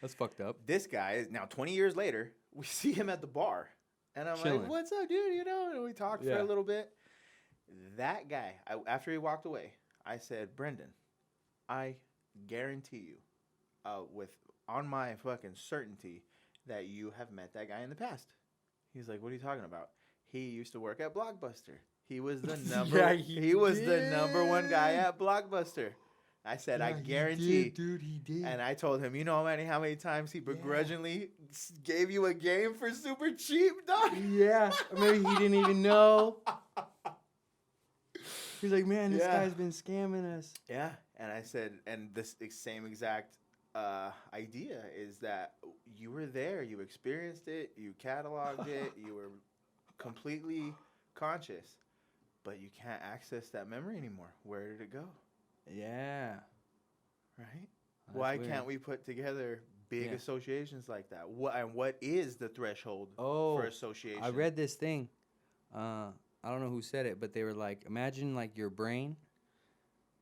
That's fucked up. This guy, now 20 years later, we see him at the bar. And I'm like, what's up, dude? You know, and we talked for a little bit. That guy, after he walked away, I said, Brendan, I guarantee you, on my fucking certainty, that you have met that guy in the past. He's like, what are you talking about? He used to work at Blockbuster. He was the number he was the number one guy at Blockbuster. I said, I guarantee. Dude, he did. And I told him, you know how many times he begrudgingly gave you a game for super cheap, dog? Yeah. Or maybe he didn't even know. He's like, man, this guy's been scamming us. Yeah. And I said, and this same exact idea is that you were there, you experienced it, you cataloged it, you were completely conscious, but you can't access that memory anymore. Where did it go? Yeah. Right? Why can't we put together big associations like that? What is the threshold for association? I read this thing. I don't know who said it, but they were like, imagine like your brain.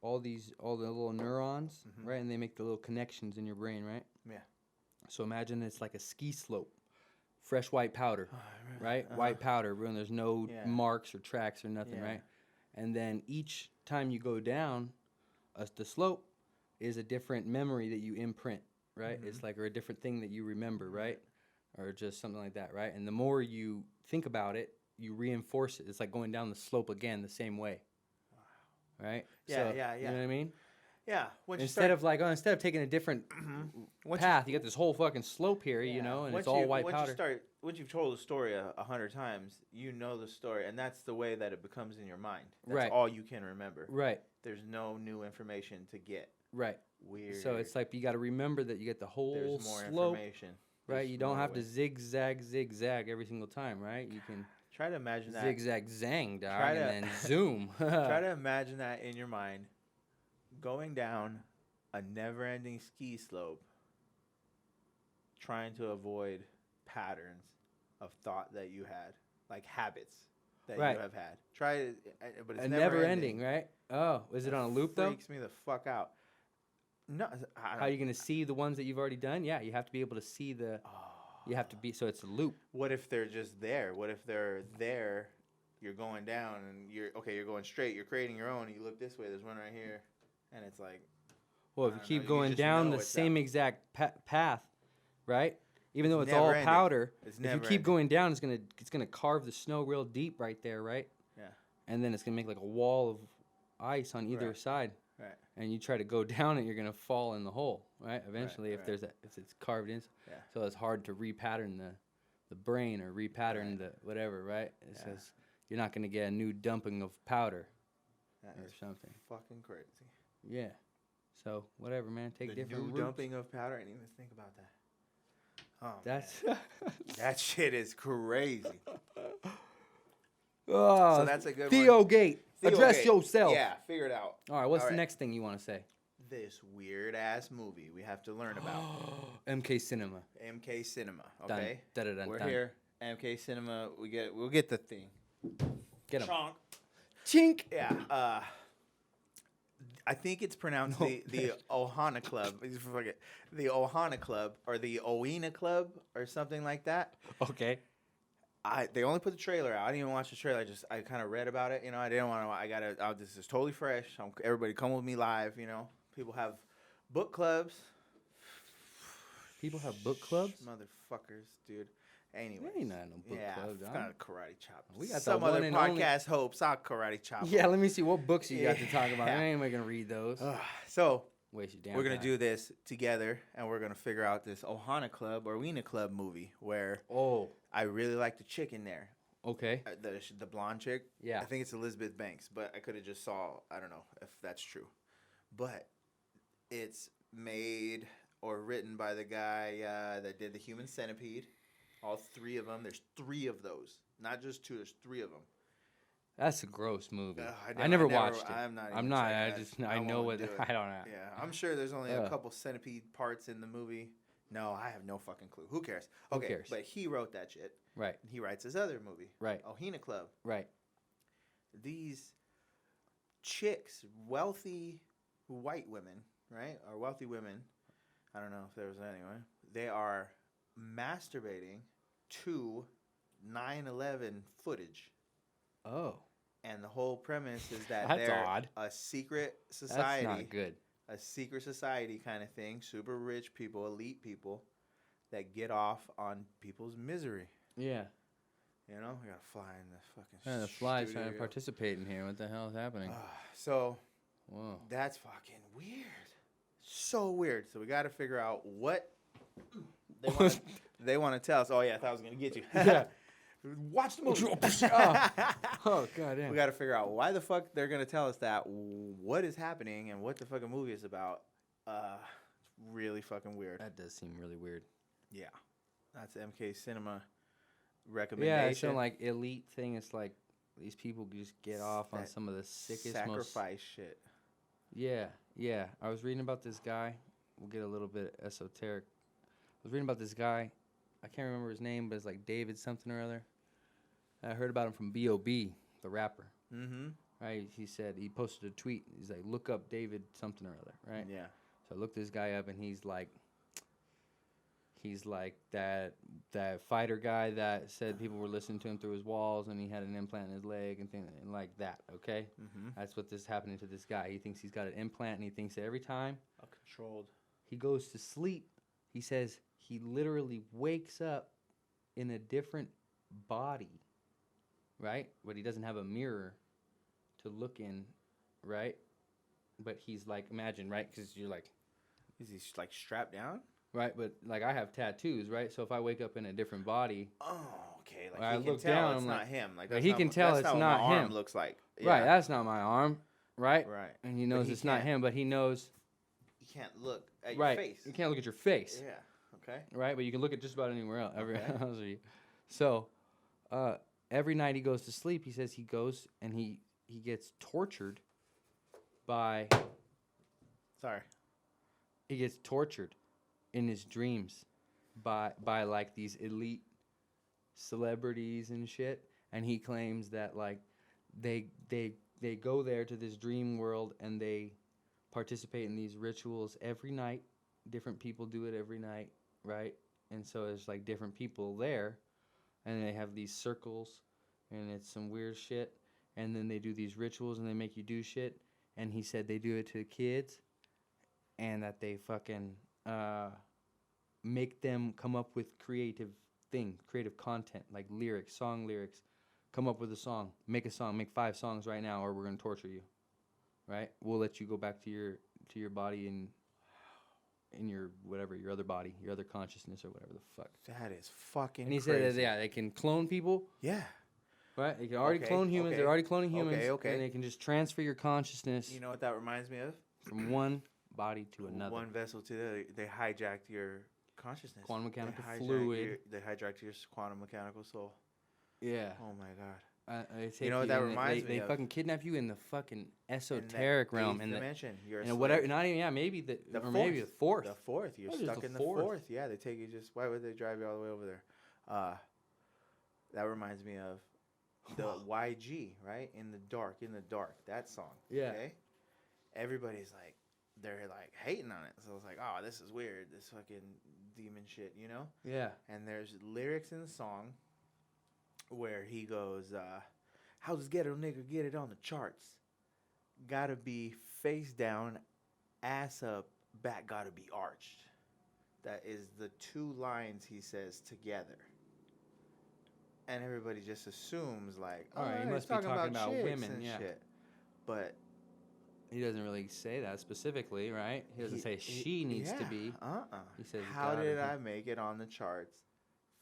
All the little neurons, right? And they make the little connections in your brain, right? Yeah. So imagine it's like a ski slope, fresh white powder, right? White powder, when there's no marks or tracks or nothing, right? And then each time you go down the slope is a different memory that you imprint, right? It's like, or a different thing that you remember, right? Or just something like that, right? And the more you think about it, you reinforce it. It's like going down the slope again the same way. Right? Yeah. You know what I mean? Yeah. Instead of taking a different path, you got this whole fucking slope here, you know, and it's all white powder. Once you've told the story 100 times, you know the story, and that's the way that it becomes in your mind. That's all you can remember. Right. There's no new information to get. Right. Weird. So it's like you got to remember that you get the whole There's more slope. Information. Right. You don't have to zigzag every single time, right? You can try to imagine that. Zigzag zang, dog, and then zoom. Try to imagine that in your mind, going down a never-ending ski slope, trying to avoid patterns of thought that you had, like habits that you have had. Try it, but it's never ending, right? Oh, is it on a loop though? Freaks me the fuck out. No, how are you gonna see the ones that you've already done? Yeah, you have to be able to see the. You have to be, so it's a loop. What if they're just there? What if they're there, you're going down, and you're going straight, you're creating your own, and you look this way, there's one right here, and it's like... Well, if you keep going down the same exact path, right? Even though it's all powder, if you keep going down, it's gonna carve the snow real deep right there, right? Yeah. And then it's gonna make like a wall of ice on either side. Right. And you try to go down it, you're gonna fall in the hole, right? Eventually, if it's carved in, so it's hard to repattern the brain or repattern the whatever, right? It says you're not going to get a new dumping of powder or something. Fucking crazy. Yeah. So, whatever, man. Take different routes. New dumping of powder? I didn't even think about that. Oh, that's that shit is crazy. Oh, so that's a good Theo one. Gate. Address yourself. Yeah, figure it out. All right, what's the next thing you want to say? This weird-ass movie we have to learn about. MK Cinema. MK Cinema, okay? We're here. MK Cinema, we'll get the thing. Get him. Chonk. Chink. Yeah, I think it's pronounced the Ohana Club. The Ohana Club or the Owena Club or something like that. Okay. They only put the trailer out. I didn't even watch the trailer. I kind of read about it. You know, I didn't want to. This is totally fresh. Everybody come with me live. You know, people have book clubs. People have book clubs? Motherfuckers, dude. Anyway, ain't no book clubs. Yeah, got karate chop. We got some other podcast hopes. I'll karate chop. Yeah, let me see what books you got to talk about. I ain't gonna read those. So waste your damn we're gonna time. do this together, and we're gonna figure out this Ohana Club or Weena Club movie where I really like the chick in there. Okay. The blonde chick. Yeah. I think it's Elizabeth Banks, but I could have just saw. I don't know if that's true, but it's made or written by the guy that did the Human Centipede. All three of them. There's three of those. Not just two. There's three of them. That's a gross movie. I never watched it. I'm not. I know what. I don't know. Yeah, I'm sure there's only a couple centipede parts in the movie. No, I have no fucking clue. Who cares? Okay, Who cares? But he wrote that shit. Right. He writes his other movie. Right. Ohana Club. Right. These chicks, wealthy white women, right? Or wealthy women. I don't know if there was anyway. They are masturbating to 9/11 footage. Oh. And the whole premise is that That's they're odd. a secret society. That's not good. A secret society kind of thing. Super rich people, elite people that get off on people's misery. Yeah. You know, we gotta fly in the fucking the fly's studio. trying to participate in here. What the hell is happening? So, whoa. That's fucking weird. So weird. So we got to figure out what they want to tell us. Oh yeah, I thought I was gonna get you. Yeah. Watch the movie. Oh god damn. We got to figure out why the fuck they're gonna tell us that, what is happening, and what the fucking movie is about. It's really fucking weird. That does seem really weird. Yeah, that's MK Cinema recommendation. Yeah, it's some like elite thing. It's like these people just get off on some of the sickest, sacrifice shit. Yeah, yeah. I was reading about this guy. We'll get a little bit esoteric. I was reading about this guy. I can't remember his name, but it's like David something or other. I heard about him from B.O.B., the rapper. Mm-hmm. Right? He said, he posted a tweet. He's like, look up David something or other, right? Yeah. So I looked this guy up, and he's like that fighter guy that said people were listening to him through his walls, and he had an implant in his leg and things and like that, okay? Mm-hmm. That's what this happening to this guy. He thinks he's got an implant, and he thinks that every time controlled he goes to sleep, he says he literally wakes up in a different body, right? But he doesn't have a mirror to look in, right? But he's like, imagine, right? Because you're like... Is he like strapped down? Right, but like I have tattoos, right? So if I wake up in a different body... Oh, okay. Like I he can look tell down, it's I'm not like, him. Like he can tell it's not my him. Arm looks like. Yeah. Right, that's not my arm, right? Right. And he knows it's not him, but he knows... You can't look at your face. You can't look at your face. Yeah. Okay. Right, but you can look at just about anywhere else. Okay. So, every night he goes to sleep, he says he goes and he gets tortured by... Sorry. He gets tortured in his dreams by like these elite celebrities and shit, and he claims that like they go there to this dream world and they participate in these rituals every night. Different people do it every night, right? And so there's like different people there, and they have these circles, and it's some weird shit, and then they do these rituals and they make you do shit. And he said they do it to kids, and that they fucking make them come up with creative content, like lyrics, song lyrics. Come up with a song, make 5 songs right now, or we're gonna torture you. Right? We'll let you go back to your body, and in your whatever, your other body, your other consciousness or whatever the fuck. That is fucking And he crazy. said that, yeah, they can clone people. Yeah. Right? They can already clone humans. They're already cloning humans. Okay. And they can just transfer your consciousness. You know what that reminds me of? From one body to another. One vessel to the other. They hijacked your consciousness. Quantum mechanical fluid. They hijacked your quantum mechanical soul. Yeah. Oh my god. You know what that reminds me of? They fucking kidnap you in the fucking esoteric realm. In the dimension. You're and whatever. Not even, yeah, maybe the or fourth. Maybe the fourth. The fourth. You're stuck in the fourth. Yeah, they take you just, why would they drive you all the way over there? That reminds me of the YG, right? In the dark. That song. Yeah. Okay? Everybody's like, they're like hating on it. So it's like, oh, this is weird. This fucking demon shit, you know? Yeah. And there's lyrics in the song where he goes, how does ghetto nigga get it on the charts? Gotta be face down, ass up, back gotta be arched. That is the two lines he says together. And everybody just assumes like, oh, he must be talking about women, and yeah. shit. But he doesn't really say that specifically, right? He doesn't say she needs to be. He says, how did I make it on the charts?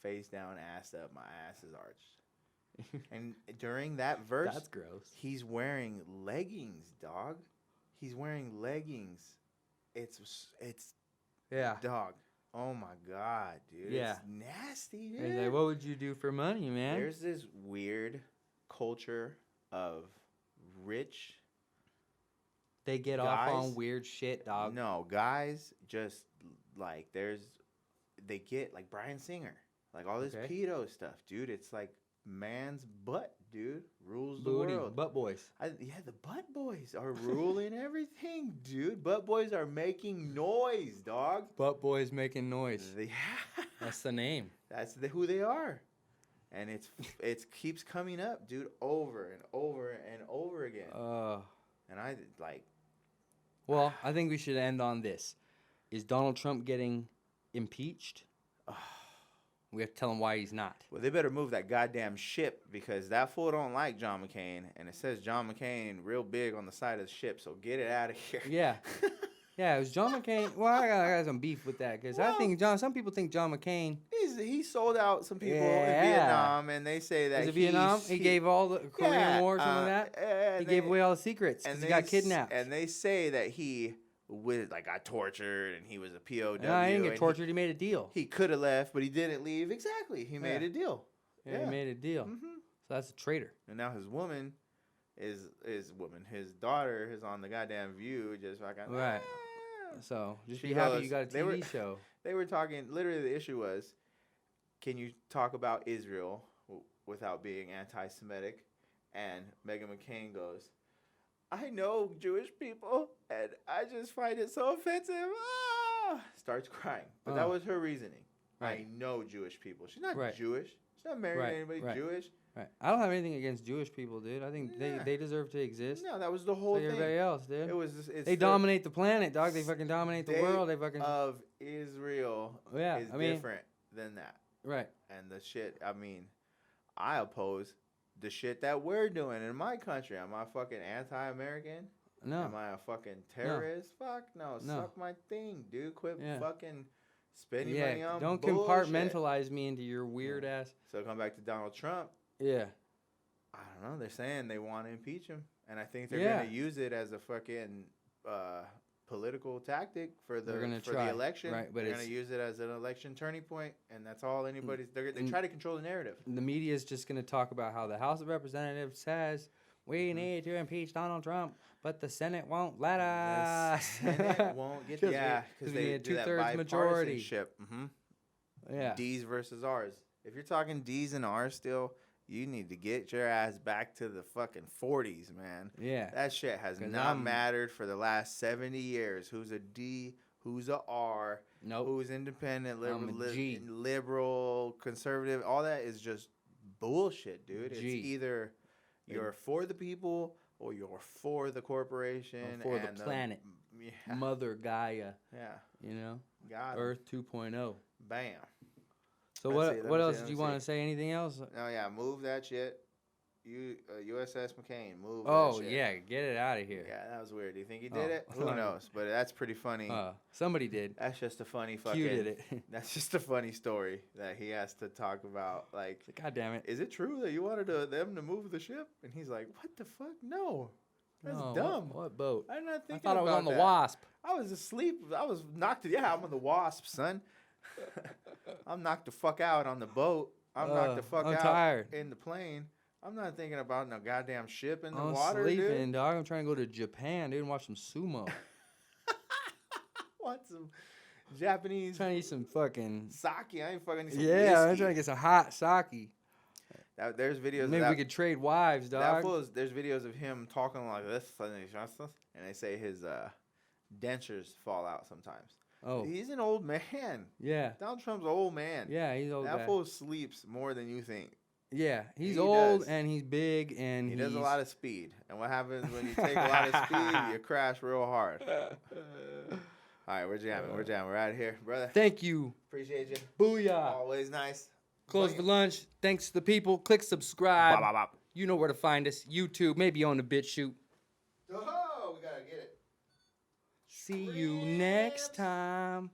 Face down, ass up, my ass is arched. And during that verse, that's gross. He's wearing leggings, dog. He's wearing leggings. It's yeah, dog. Oh my god, dude. Yeah, it's nasty, dude. He's like, what would you do for money, man? There's this weird culture of rich. They get guys, off on weird shit, dog. No, guys just like they get like Bryan Singer, like all this pedo stuff, dude. It's like man's butt, dude, rules the world. Butt boys. The butt boys are ruling everything, dude. Butt boys are making noise, dog. Butt boys making noise. That's the name. That's who they are, and it keeps coming up, dude, over and over and over again. And I like. Well, I think we should end on this. Is Donald Trump getting impeached? We have to tell him why he's not. Well, they better move that goddamn ship because that fool don't like John McCain, and it says John McCain real big on the side of the ship. So get it out of here. Yeah, yeah. It was John McCain. Well, I got some beef with that because I think some people think John McCain. He sold out some people in Vietnam, and they say that Vietnam. He gave all the Korean War, some of that. He gave away all the secrets because he got kidnapped. And they say that he got tortured and he was a POW. No, he didn't get tortured. He made a deal. He could have left, but he didn't leave. Exactly. He made a deal. Yeah, he made a deal. Mm-hmm. So that's a traitor. And now his woman his daughter is on the goddamn View, just fucking. Right. So just be happy you got a TV show. They were talking. Literally, the issue was, can you talk about Israel without being anti-Semitic? And Meghan McCain goes, I know Jewish people, and I just find it so offensive. Starts crying. But that was her reasoning. Right. I know Jewish people. She's not Jewish. She's not married to anybody Jewish. Right. I don't have anything against Jewish people, dude. I think they deserve to exist. No, that was the whole thing. Everybody else, dude. They dominate the planet, dog. They fucking dominate the world. They fucking of Israel is different than that. Right. And the shit, I oppose the shit that we're doing in my country. Am I fucking anti-American? No. Am I a fucking terrorist? No. Fuck no. Suck my thing, dude. Quit fucking spending money on don't bullshit. Compartmentalize me into your weird ass. So come back to Donald Trump. Yeah. I don't know. They're saying they want to impeach him. And I think they're going to use it as a fucking political tactic for the election. Right, but they're going to use it as an election turning point, and that's all anybody's. They try to control the narrative. The media is just going to talk about how the House of Representatives says we need to impeach Donald Trump, but the Senate won't let us. The Senate won't get because they need do that 2/3 majority. Mm-hmm. Yeah, D's versus R's. If you're talking D's and R's still, you need to get your ass back to the fucking 40s, man. Yeah. That shit has not mattered for the last 70 years. Who's a D? Who's a R? Nope. Who's independent, liberal, conservative? All that is just bullshit, dude. It's either you're for the people or you're for the corporation. Or for the planet. Mother Gaia. Yeah. You know? Got Earth 2.0. Bam. So what else? Do you want to say anything else? No, yeah, move that shit. USS McCain, move. Oh yeah, get it out of here. Yeah, that was weird. Do you think he did it? Who knows? But that's pretty funny. Somebody did. That's just a funny fucking. Q did it. That's just a funny story that he has to talk about. Like, God damn it! Is it true that you wanted them to move the ship? And he's like, "What the fuck? No, that's dumb. What boat? I'm not thinking. I thought I was on the Wasp. I was asleep. I was knocked. Yeah, I'm on the Wasp, son. I'm knocked the fuck out on the boat. I'm knocked the fuck out tired. In the plane. I'm not thinking about no goddamn ship in the I'm water, sleeping, dude. Dog. I'm trying to go to Japan, dude, and watch some sumo. Want some Japanese? Trying to eat some fucking sake. I ain't fucking need some whiskey. I'm trying to get some hot sake. There's videos. Maybe we could trade wives, dog. There's videos of him talking like this, and they say his dentures fall out sometimes. Oh, he's an old man. Yeah, Donald Trump's an old man. Yeah, he's old. That fool sleeps more than you think. Yeah, he's old and he's big and he does a lot of speed. And what happens when you take a lot of speed? You crash real hard. All right, we're jamming. We're out of here, brother. Thank you. Appreciate you. Booyah. Always nice. Close for lunch. Thanks to the people. Click subscribe. Bop, bop, bop. You know where to find us. YouTube, maybe on the BitChute. Oh, we gotta get it. See you next time.